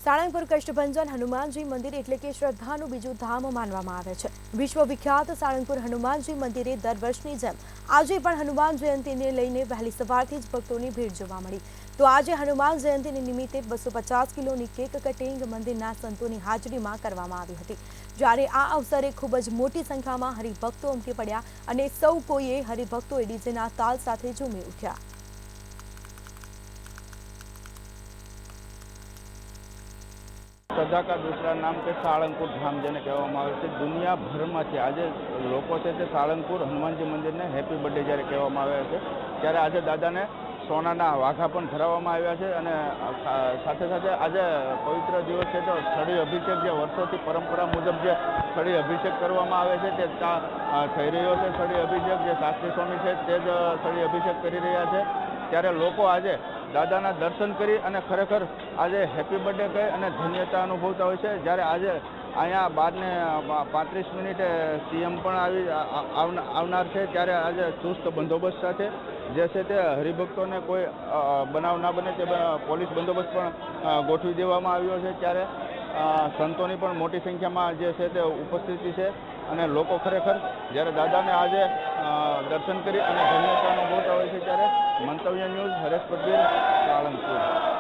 સાળંગપુર કષ્ટભંજન હનુમાનજી મંદિર એટલે કે શ્રદ્ધાનું બીજું ધામ માનવામાં આવે છે। વિશ્વવિખ્યાત સાળંગપુર હનુમાનજી મંદિરે દર વર્ષની જેમ આજે પણ હનુમાન જયંતીને લઈને વહેલી સવારથી જ ભક્તોની ભીડ જોવા મળી। તો આજે હનુમાન જયંતીને નિમિત્તે 250 કિલોની કેક કટિંગ મંદિરના સંતોની હાજરીમાં કરવામાં આવી હતી। જ્યારે આ અવસરે ખૂબ જ મોટી સંખ્યામાં હરિભક્તો ઉમટી પડ્યા અને સૌ કોઈએ હરિભક્તોએ ડીજેના તાલ સાથે ઝૂમી ઉઠ્યા। श्रद्धा का दूसरा नाम के साळंगपुर धाम जेने कहेवामां आवे छे। दुनिया भरमांथी आजे लोको छे ते साळंगपुर हनुमानजी मंदिरने हेपी बर्थडे ज्यारे कहेवामां आवे छे त्यारे आज दादाने सोनाना वाघा पण धराववामां आव्या छे अने साथे साथे आज पवित्र दिवस छे तो स्थळी अभिषेक जे वर्षोथी परंपरा मुजब जे स्थळी अभिषेक करवामां आवे छे ते थई रह्यो छे। स्थळी अभिषेक जे शास्त्री स्वामी छे ते ज स्थळी अभिषेक करी रह्या छे त्यारे लोको आजे दादाना दर्शन करी अने खरेखर आज हेपी बर्थडे कही अने धन्यता अनुभवता होय छे। ज्यारे आज अहींया 12:35 सीएम पण आवनार छे त्यारे आज चुस्त बंदोबस्त साथे जे छे ते हरिभक्तोने कोई बनाव ना बने ते पोलीस बंदोबस्त पण गोठवी देवामां आव्यो छे। त्यारे संतोनी पण मोटी संख्यामां जे छे ते उपस्थिति छे अने लोको खरेखर ज्यारे दादाने आज दर्शन करी अने धन्यता अनुभवता होय छे त्यारे मंतव्य न्यूज हरेश पटेल साळंगपुर।